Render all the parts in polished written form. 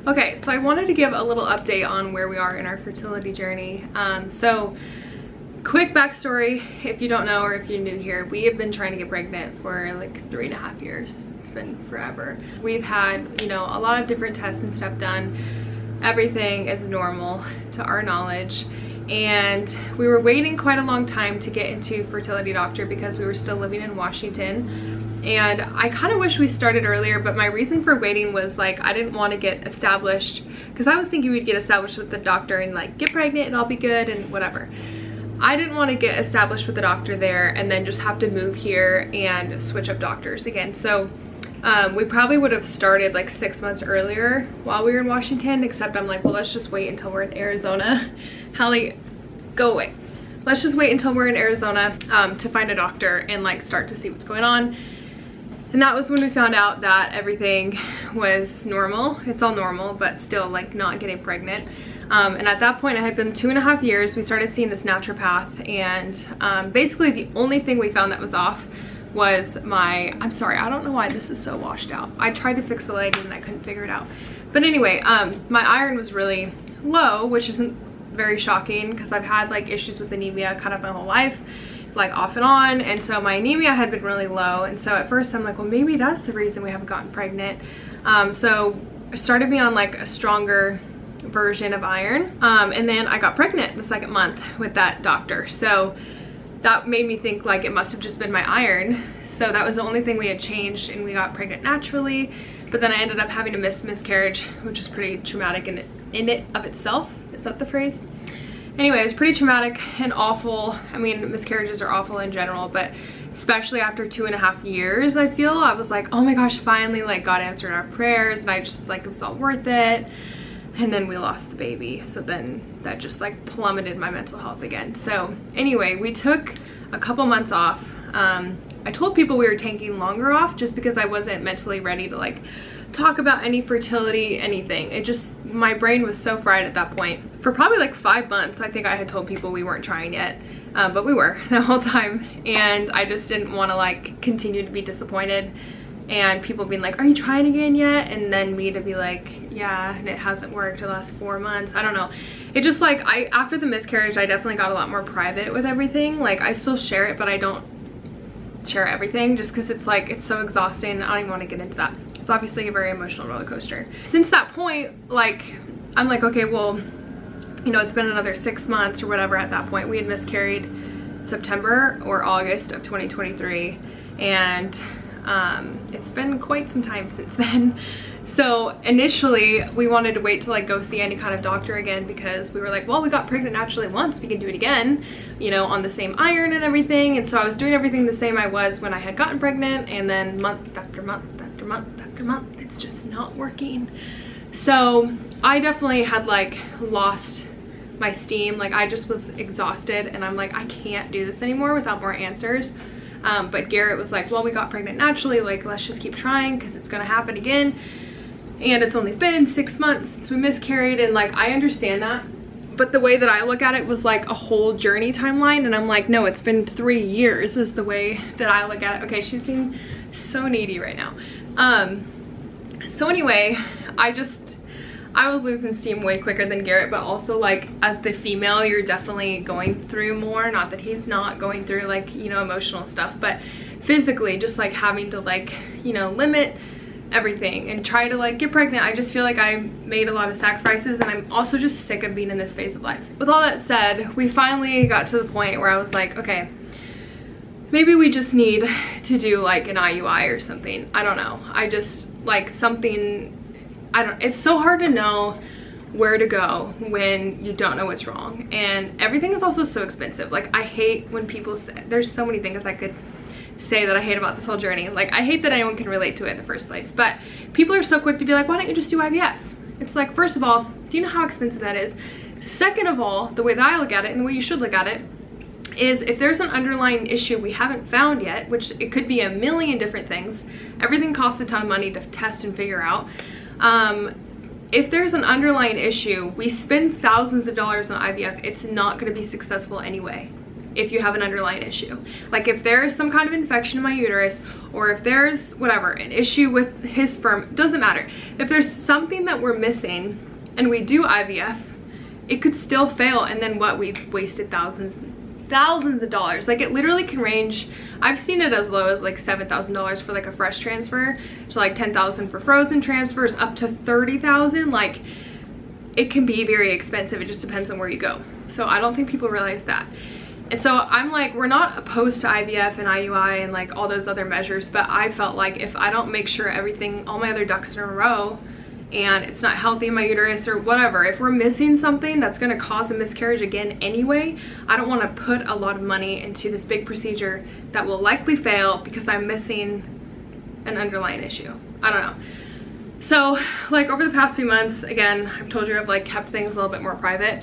Okay, so I wanted to give a little update on where we are in our fertility journey. So quick backstory, if you don't know or if you're new here, we have been trying to get pregnant for like 3.5 years. It's been forever. We've had, you know, a lot of different tests and stuff done. Everything is normal to our knowledge. And we were waiting quite a long time to get into fertility doctor because we were still living in Washington. And I kind of wish we started earlier, but my reason for waiting was like I didn't want to get established, because I was thinking we'd get established with the doctor and like get pregnant and I'll be good and whatever. I didn't want to get established with the doctor there and then just have to move here and switch up doctors again. So we probably would have started like 6 months earlier while we were in Washington, except I'm like, well, let's just wait until we're in Arizona. Hallie, go away. Let's just wait until we're in Arizona to find a doctor and like start to see what's going on. And that was when we found out that everything was normal. It's all normal, but still like not getting pregnant. And at that point, it had been 2.5 years. We started seeing this naturopath, and basically the only thing we found that was off was I'm sorry, I don't know why this is so washed out. I tried to fix the lighting and I couldn't figure it out. But anyway, my iron was really low, which isn't very shocking because I've had like issues with anemia kind of my whole life, like off and on. And so my anemia had been really low. And so at first I'm like, well, maybe that's the reason we haven't gotten pregnant. So I started me on like a stronger version of iron. And then I got pregnant the 2nd month with that doctor. So that made me think like it must have just been my iron. So that was the only thing we had changed, and we got pregnant naturally. But then I ended up having a miscarriage, which was pretty traumatic in it of itself. Is that the phrase? Anyway, it was pretty traumatic and awful. I mean, miscarriages are awful in general, but especially after 2.5 years, I feel, I was like, oh my gosh, finally, like God answered our prayers. And I just was like, it was all worth it. And then we lost the baby. So then that just like plummeted my mental health again. So anyway, we took a couple months off. I told people we were taking longer off just because I wasn't mentally ready to like talk about any fertility, anything. It just, my brain was so fried at that point. For probably like 5 months, I think I had told people we weren't trying yet, but we were the whole time. And I just didn't want to like continue to be disappointed and people being like, are you trying again yet? And then me to be like, yeah, and it hasn't worked the last 4 months. I don't know. It just like, after the miscarriage, I definitely got a lot more private with everything. Like I still share it, but I don't share everything just because it's like, it's so exhausting. I don't even want to get into that. It's obviously a very emotional roller coaster. Since that point, like, I'm like, okay, well, you know, it's been another 6 months or whatever at that point. We had miscarried September or August of 2023. And it's been quite some time since then. So initially we wanted to wait to like go see any kind of doctor again, because we were like, well, we got pregnant naturally once, we can do it again, you know, on the same iron and everything. And so I was doing everything the same I was when I had gotten pregnant, and then month after month after month after month, it's just not working. So I definitely had like lost my steam. Like I just was exhausted, and I'm like, I can't do this anymore without more answers. But Garrett was like, well, we got pregnant naturally, like let's just keep trying because it's gonna happen again. And it's only been 6 months since we miscarried, and like I understand that, but the way that I look at it was like a whole journey timeline, and I'm like, no, it's been 3 years is the way that I look at it. Okay, she's being so needy right now. So anyway, I was losing steam way quicker than Garrett, but also like as the female, you're definitely going through more. Not that he's not going through like, you know, emotional stuff, but physically just like having to like, you know, limit everything and try to like get pregnant. I just feel like I made a lot of sacrifices, and I'm also just sick of being in this phase of life. With all that said, we finally got to the point where I was like, okay, maybe we just need to do like an IUI or something. I don't know. I just like something, it's so hard to know where to go when you don't know what's wrong, and everything is also so expensive. Like I hate when people say, there's so many things I could say that I hate about this whole journey. Like I hate that anyone can relate to it in the first place, but people are so quick to be like, why don't you just do IVF? It's like, first of all, do you know how expensive that is? Second of all, the way that I look at it, and the way you should look at it, is if there's an underlying issue we haven't found yet, which it could be a million different things, everything costs a ton of money to test and figure out. If there's an underlying issue, we spend thousands of dollars on IVF, it's not going to be successful anyway. if you have an underlying issue. Like if there's some kind of infection in my uterus, or if there's whatever, an issue with his sperm, doesn't matter. If there's something that we're missing and we do IVF, it could still fail, and then what, we've wasted thousands of dollars. Like it literally can range, I've seen it as low as like $7,000 for like a fresh transfer, to like $10,000 for frozen transfers, up to $30,000. Like it can be very expensive. It just depends on where you go. So I don't think people realize that. And so I'm like, we're not opposed to IVF and IUI and like all those other measures, but I felt like if I don't make sure everything, all my other ducks in a row, and it's not healthy in my uterus or whatever, if we're missing something that's going to cause a miscarriage again anyway, I don't want to put a lot of money into this big procedure that will likely fail because I'm missing an underlying issue. I don't know. So like over the past few months, again, I've told you I've like kept things a little bit more private.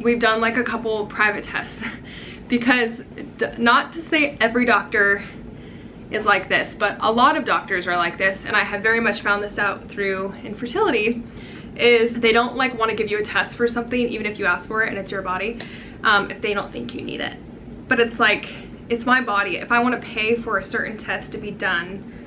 We've done like a couple private tests because, not to say every doctor is like this, but a lot of doctors are like this, and I have very much found this out through infertility, is they don't like want to give you a test for something even if you ask for it and it's your body, if they don't think you need it. But it's like, it's my body. If I want to pay for a certain test to be done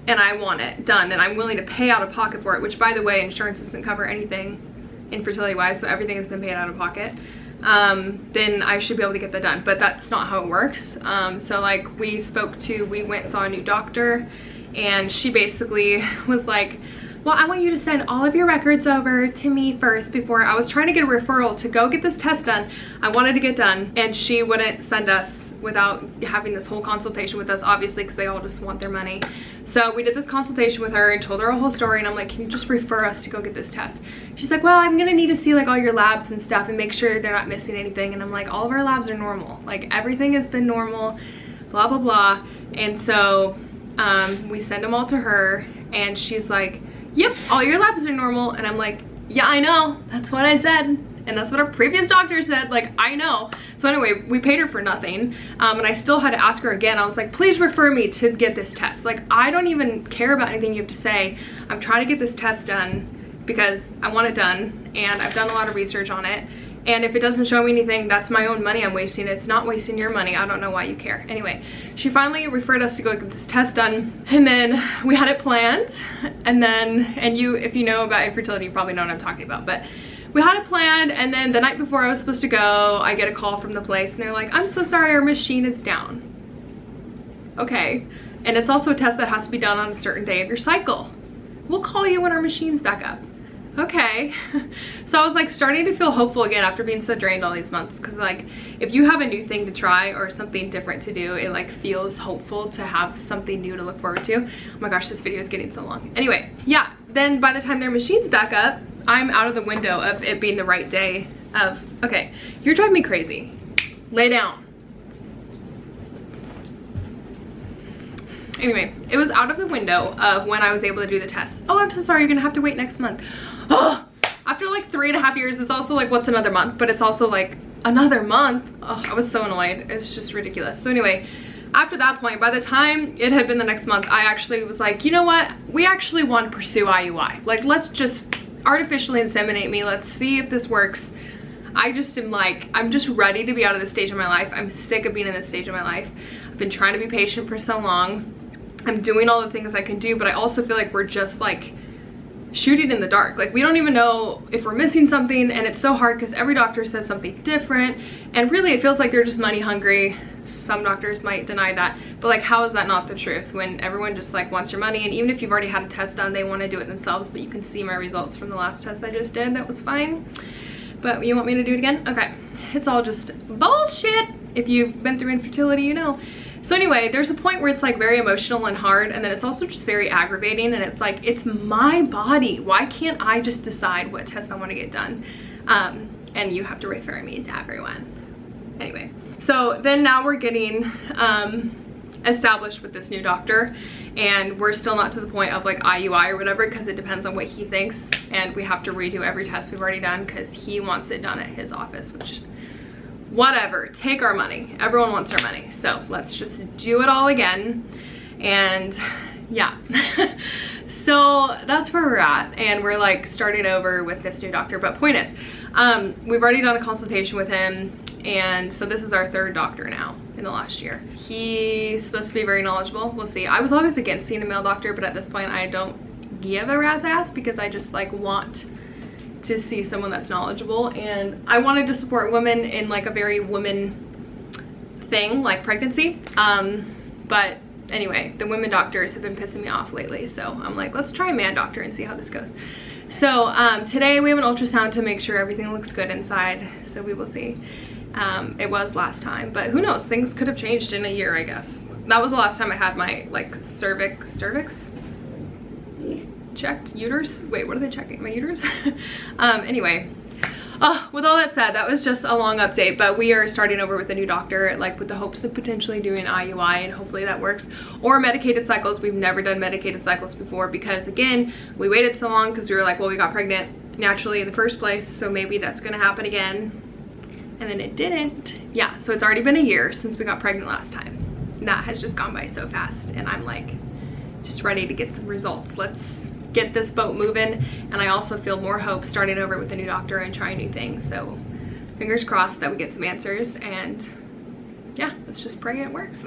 and I want it done and I'm willing to pay out of pocket for it, which by the way, insurance doesn't cover anything infertility wise, so everything has been paid out of pocket, then I should be able to get that done. But that's not how it works. So like we went and saw a new doctor, and she basically was like, well, I want you to send all of your records over to me first before. I was trying to get a referral to go get this test done. I wanted to get done, and she wouldn't send us without having this whole consultation with us, obviously, because they all just want their money. So we did this consultation with her and told her a whole story, and I'm like, can you just refer us to go get this test? She's like, well, I'm gonna need to see like all your labs and stuff and make sure they're not missing anything. And I'm like, all of our labs are normal, like everything has been normal, blah blah blah. And so we send them all to her, and she's like, yep, all your labs are normal. And I'm like, yeah, I know, that's what I said. And that's what our previous doctor said, like, I know. So anyway, we paid her for nothing. And I still had to ask her again. I was like, please refer me to get this test. Like, I don't even care about anything you have to say. I'm trying to get this test done because I want it done, and I've done a lot of research on it. And if it doesn't show me anything, that's my own money I'm wasting. It's not wasting your money. I don't know why you care. Anyway, she finally referred us to go get this test done, and then we had it planned. And then, if you know about infertility, you probably know what I'm talking about, but we had it planned, and then the night before I was supposed to go, I get a call from the place, and they're like, I'm so sorry, our machine is down. Okay, and it's also a test that has to be done on a certain day of your cycle. We'll call you when our machine's back up. Okay. So I was like starting to feel hopeful again after being so drained all these months, because like if you have a new thing to try or something different to do, it like feels hopeful to have something new to look forward to. Oh my gosh, this video is getting so long. Anyway, yeah, then by the time their machine's back up, I'm out of the window of it being the right day of, okay, you're driving me crazy. Lay down. Anyway, it was out of the window of when I was able to do the test. Oh, I'm so sorry, you're gonna have to wait next month. Oh, after like 3.5 years, it's also like, what's another month? But it's also like another month. Oh, I was so annoyed. It's just ridiculous. So anyway, after that point, by the time it had been the next month, I actually was like, you know what? We actually want to pursue IUI. Like, let's just artificially inseminate me. Let's see if this works. I just am like, I'm just ready to be out of this stage of my life. I'm sick of being in this stage of my life. I've been trying to be patient for so long. I'm doing all the things I can do, but I also feel like we're just like shooting in the dark. Like, we don't even know if we're missing something, and it's so hard because every doctor says something different, and really it feels like they're just money hungry. Some doctors might deny that, but like, how is that not the truth when everyone just like wants your money? And even if you've already had a test done, they want to do it themselves. But you can see my results from the last test I just did. That was fine. But you want me to do it again? Okay. It's all just bullshit. If you've been through infertility, you know. So anyway, there's a point where it's like very emotional and hard, and then it's also just very aggravating, and it's like, it's my body. Why can't I just decide what tests I want to get done? And you have to refer me to everyone. Anyway, so then now we're getting established with this new doctor, and we're still not to the point of like IUI or whatever, because it depends on what he thinks, and we have to redo every test we've already done because he wants it done at his office, which, whatever, take our money. Everyone wants our money, so let's just do it all again and yeah. So that's where we're at, and we're like starting over with this new doctor. But point is, we've already done a consultation with him, and so this is our third doctor now in the last year. He's supposed to be very knowledgeable. We'll see. I was always against seeing a male doctor, but at this point I don't give a rat's ass, because I just like want to see someone that's knowledgeable, and I wanted to support women in like a very woman thing like pregnancy. But anyway, the women doctors have been pissing me off lately, so I'm like, let's try a man doctor and see how this goes. So today we have an ultrasound to make sure everything looks good inside, so we will see. It was last time, but who knows, things could have changed in a year, I guess. That was the last time I had my like cervix checked. Uterus, wait, what are they checking? My uterus? Anyway, with all that said, that was just a long update, but we are starting over with a new doctor, like with the hopes of potentially doing IUI, and hopefully that works, or medicated cycles. We've never done medicated cycles before, because again, we waited so long because we were like, well, we got pregnant naturally in the first place, so maybe that's gonna happen again, and then it didn't. Yeah, so it's already been a year since we got pregnant last time. That has just gone by so fast, and I'm like just ready to get some results. Let's get this boat moving, and I also feel more hope starting over with a new doctor and trying new things. So fingers crossed that we get some answers, and yeah, let's just pray it works.